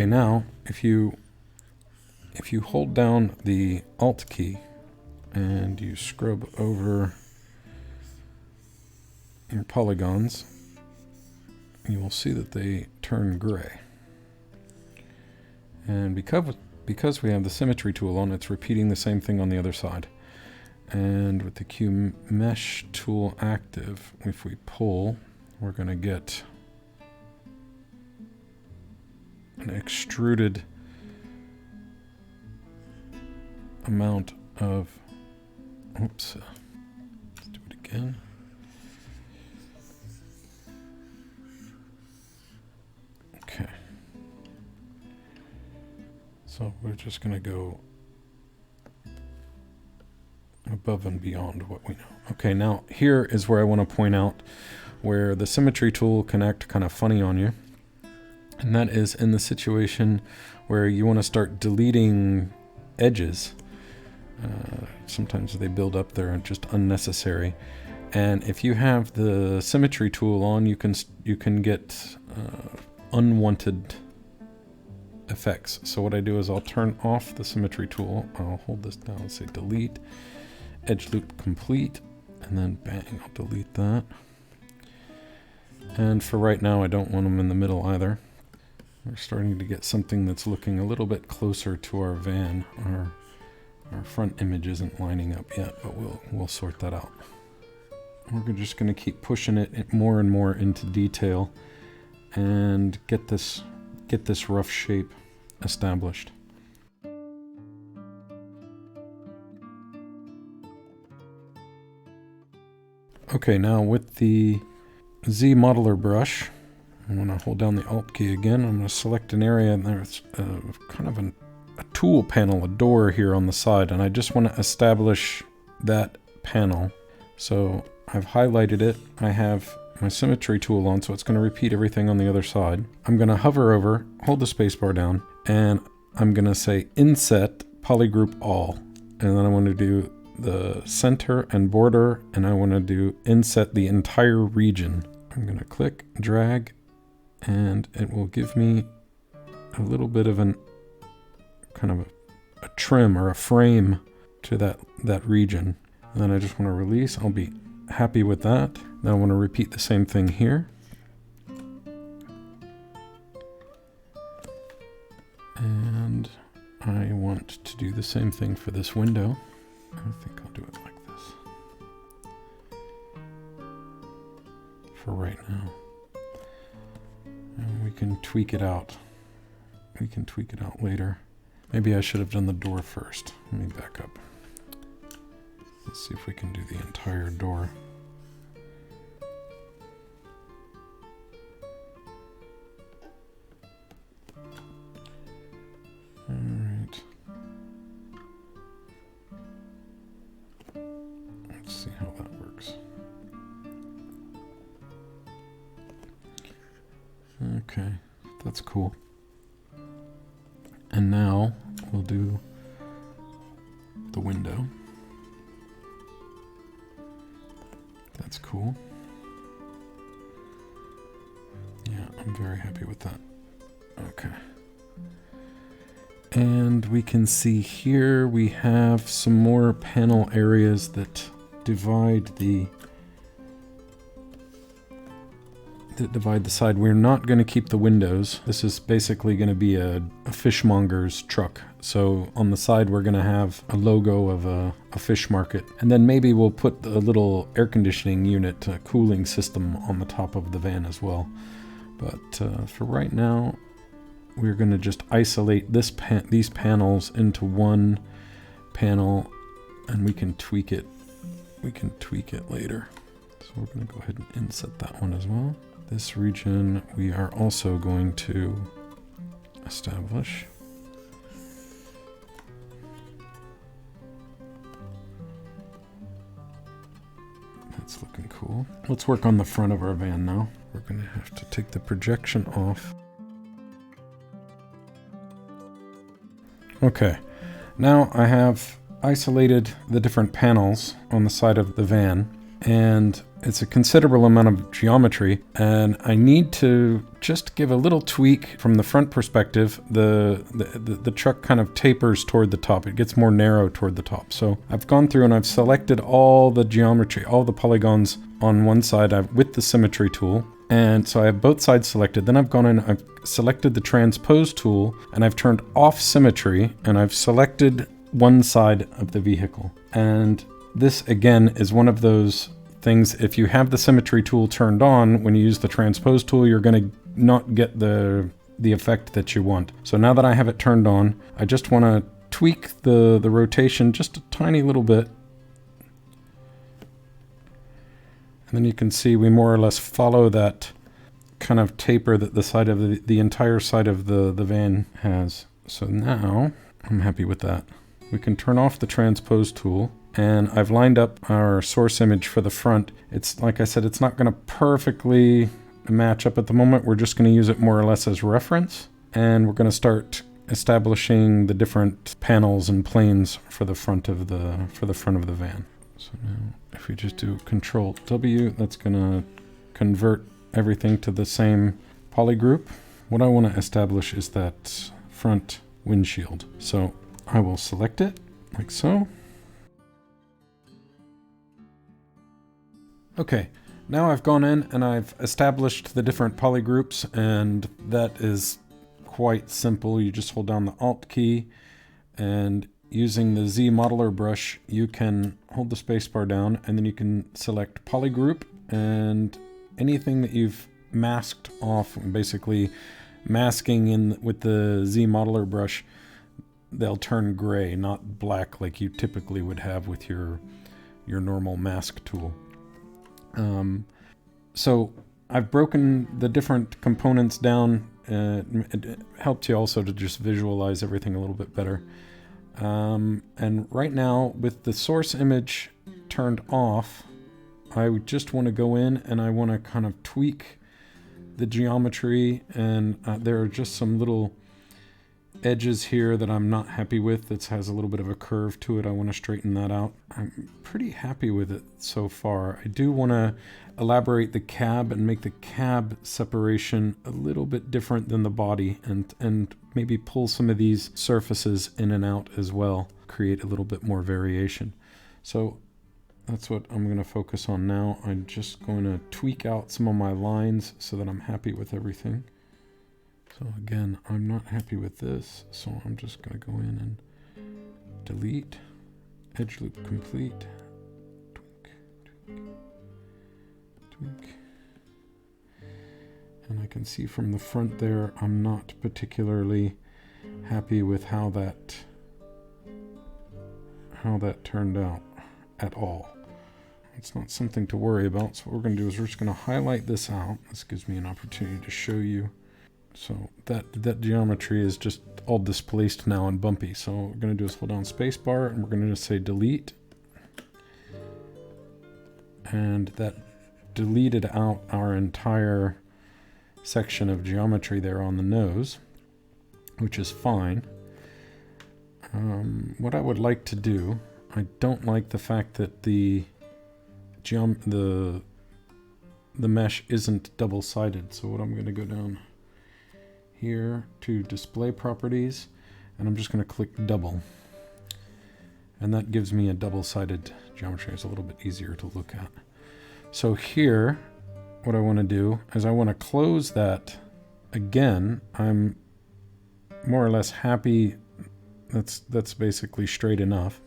Okay, now if you hold down the Alt key and you scrub over your polygons, you will see that they turn gray. And because we have the symmetry tool on, it's repeating the same thing on the other side. And with the Q mesh tool active, if we pull, we're going to get an extruded amount of, oops, let's do it again. Okay. So we're just going to go above and beyond what we know. Okay, now here is where I want to point out where the symmetry tool can act kind of funny on you. And that is in the situation where you want to start deleting edges. Sometimes they build up there and just unnecessary. And if you have the symmetry tool on, you can get unwanted effects. So what I do is I'll turn off the symmetry tool. I'll hold this down and say delete, edge loop complete, and then bang, I'll delete that. And for right now, I don't want them in the middle either. We're starting to get something that's looking a little bit closer to our van. Our front image isn't lining up yet, but we'll sort that out. We're just going to keep pushing it more and more into detail and get this rough shape established. Okay, now with the ZModeler brush, I'm going to hold down the Alt key again. I'm going to select an area, and there's kind of a tool panel, a door here on the side, and I just want to establish that panel. So I've highlighted it. I have my symmetry tool on, so it's going to repeat everything on the other side. I'm going to hover over, hold the spacebar down, and I'm going to say Inset Polygroup All. And then I want to do the center and border, and I want to do Inset the entire region. I'm going to click, drag, and it will give me a little bit of an kind of a trim or a frame to that region. And then I just want to release. I'll be happy with that. Then I want to repeat the same thing here. And I want to do the same thing for this window. I think I'll do it like this for right now. And we can tweak it out. We can tweak it out later. Maybe I should have done the door first. Let me back up. Let's see if we can do the entire door. All right. Let's see how that works. Okay, that's cool. And now we'll do the window. That's cool. Yeah, I'm very happy with that. Okay. And we can see here we have some more panel areas that divide the side. We're not going to keep the windows. This is basically going to be a fishmonger's truck. So on the side we're going to have a logo of a fish market. And then maybe we'll put a little air conditioning unit, a cooling system on the top of the van as well. But for right now, we're going to just isolate these panels into one panel, and we can tweak it. We can tweak it later. So we're going to go ahead and inset that one as well. This region we are also going to establish. That's looking cool. Let's work on the front of our van now. We're going to have to take the projection off. Okay, now I have isolated the different panels on the side of the van. and it's a considerable amount of geometry, and I need to just give a little tweak from the front perspective. The truck kind of tapers toward the top. It gets more narrow toward the top. So I've gone through and I've selected all the geometry, all the polygons on one side with the symmetry tool. And so I have both sides selected. Then I've gone in, I've selected the transpose tool, and I've turned off symmetry, and I've selected one side of the vehicle. And this again is one of those things, if you have the symmetry tool turned on, when you use the transpose tool, you're going to not get the effect that you want. So now that I have it turned on, I just want to tweak the rotation just a tiny little bit. And then you can see we more or less follow that kind of taper that the side of the entire side of the van has. So now I'm happy with that. We can turn off the transpose tool, and I've lined up our source image for the front. It's like I said, it's not going to perfectly match up at the moment. We're just going to use it more or less as reference, and we're going to start establishing the different panels and planes for the front of the van. So now if we just do Control W, that's going to convert everything to the same polygroup. What I want to establish is that front windshield. So I will select it like so. Okay, now I've gone in and I've established the different polygroups, and that is quite simple. You just hold down the Alt key, and using the ZModeler brush, you can hold the spacebar down, and then you can select polygroup, and anything that you've masked off, basically masking in with the ZModeler brush, they'll turn gray, not black like you typically would have with your normal mask tool. So I've broken the different components down. It helps you also to just visualize everything a little bit better. And right now, with the source image turned off, I just want to go in and I want to kind of tweak the geometry, and there are just some little edges here that I'm not happy with. That has a little bit of a curve to it. I want to straighten that out. I'm pretty happy with it so far. I do want to elaborate the cab and make the cab separation a little bit different than the body, and maybe pull some of these surfaces in and out as well, create a little bit more variation. So that's what I'm going to focus on now. I'm just going to tweak out some of my lines so that I'm happy with everything. So again, I'm not happy with this, so I'm just going to go in and delete, edge loop complete, tweak, tweak, tweak. And I can see from the front there, I'm not particularly happy with how that turned out at all. It's not something to worry about, so what we're going to do is we're just going to highlight this out. This gives me an opportunity to show you. So that geometry is just all displaced now and bumpy. So what we're going to do is hold down spacebar, and we're going to just say delete. And that deleted out our entire section of geometry there on the nose, which is fine. What I would like to do, I don't like the fact that the mesh isn't double-sided. So what I'm going to go down here to display properties, and I'm just going to click double, and that gives me a double-sided geometry. It's a little bit easier to look at. So here, what I want to do is I want to close that again. I'm more or less happy. That's basically straight enough.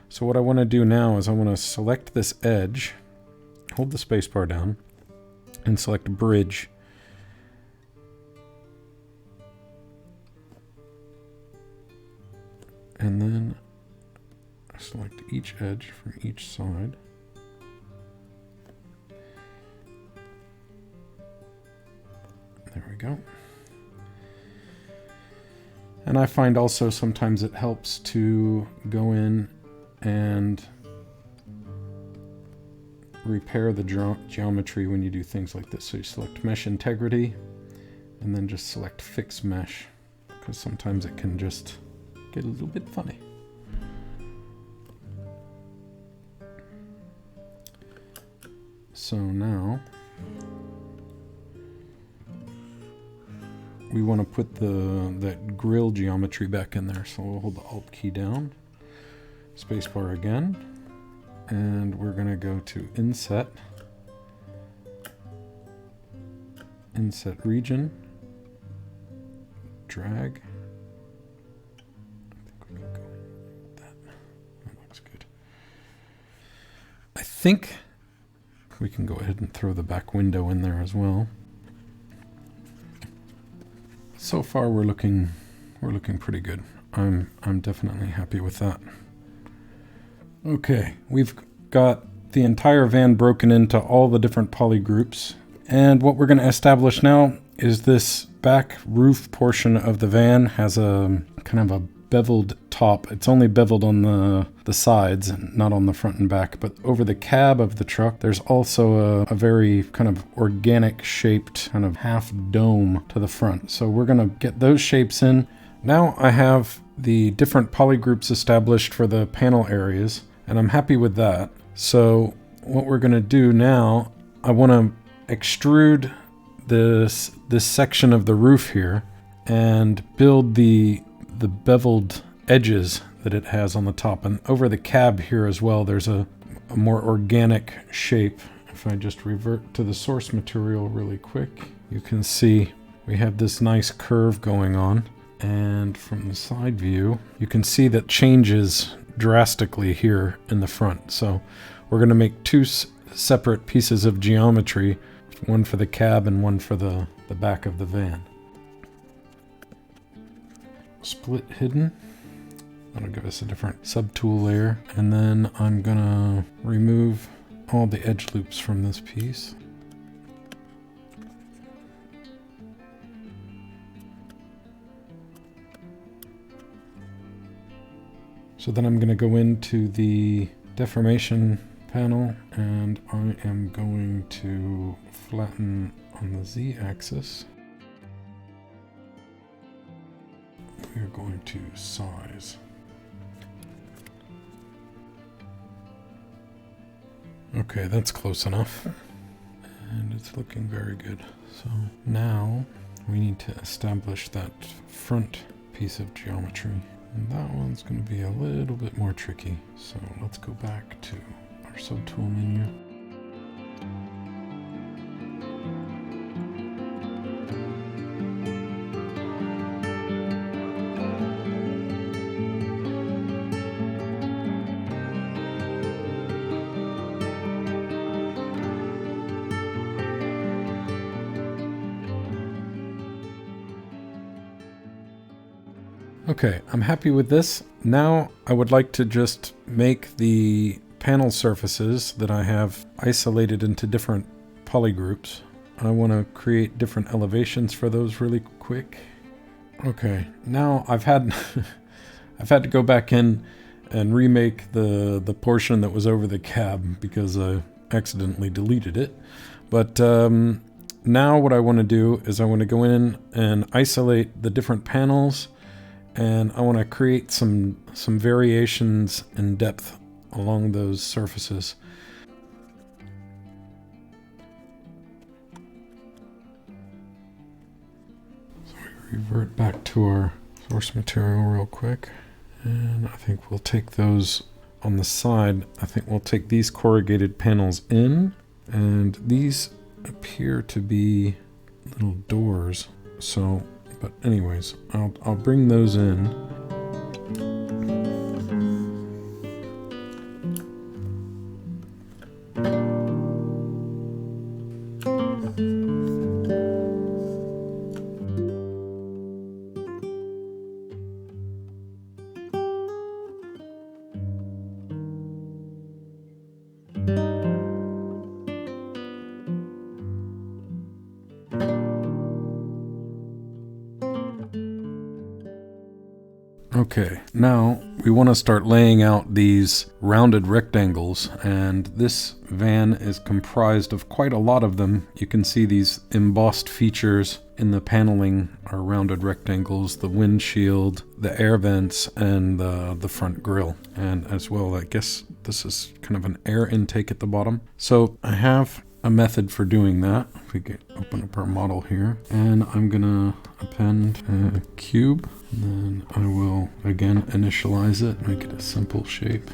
So what I want to do now is I want to select this edge, hold the spacebar down, and select bridge. And then select each edge from each side. There we go. And I find also sometimes it helps to go in and repair the geometry when you do things like this. So you select mesh integrity and then just select fix mesh, because sometimes it can just get a little bit funny. So now we want to put that grill geometry back in there. So we'll hold the Alt key down, spacebar again, and we're going to go to Inset, Inset Region, drag. I think we can go with that. That looks good. I think we can go ahead and throw the back window in there as well. So far we're looking pretty good. I'm definitely happy with that. Okay, we've got the entire van broken into all the different polygroups, and what we're going to establish now is this back roof portion of the van has a kind of a beveled top. It's only beveled on the sides and not on the front and back, but over the cab of the truck there's also a very kind of organic shaped kind of half dome to the front. So we're going to get those shapes in. Now I have the different polygroups established for the panel areas, and I'm happy with that. So what we're going to do now, I want to extrude this section of the roof here and build the beveled edges that it has on the top. And over the cab here as well, there's a more organic shape. If I just revert to the source material really quick, you can see we have this nice curve going on. And from the side view, you can see that changes drastically here in the front. So we're going to make two separate pieces of geometry, one for the cab and one for the back of the van. Split hidden. That'll give us a different subtool layer. And then I'm gonna remove all the edge loops from this piece. So then I'm gonna go into the deformation panel and I am going to flatten on the Z-axis. We're going to size. Okay, that's close enough. And it's looking very good. So now we need to establish that front piece of geometry. And that one's going to be a little bit more tricky. So let's go back to our subtool menu. Okay, I'm happy with this. Now I would like to just make the panel surfaces that I have isolated into different polygroups. I want to create different elevations for those really quick. Okay, now I've had to go back in and remake the portion that was over the cab because I accidentally deleted it. But now what I want to do is I want to go in and isolate the different panels, and I want to create some variations in depth along those surfaces. So we revert back to our source material real quick, and I think we'll take those on the side. I think we'll take these corrugated panels in, and these appear to be little doors. So but anyways, I'll bring those in. Okay, now we want to start laying out these rounded rectangles, and this van is comprised of quite a lot of them. You can see these embossed features in the paneling are rounded rectangles, the windshield, the air vents, and the front grille. And as well, I guess this is kind of an air intake at the bottom. So I have a method for doing that. If we open up our model here, and I'm gonna append a cube, and then I will again initialize it, make it a simple shape.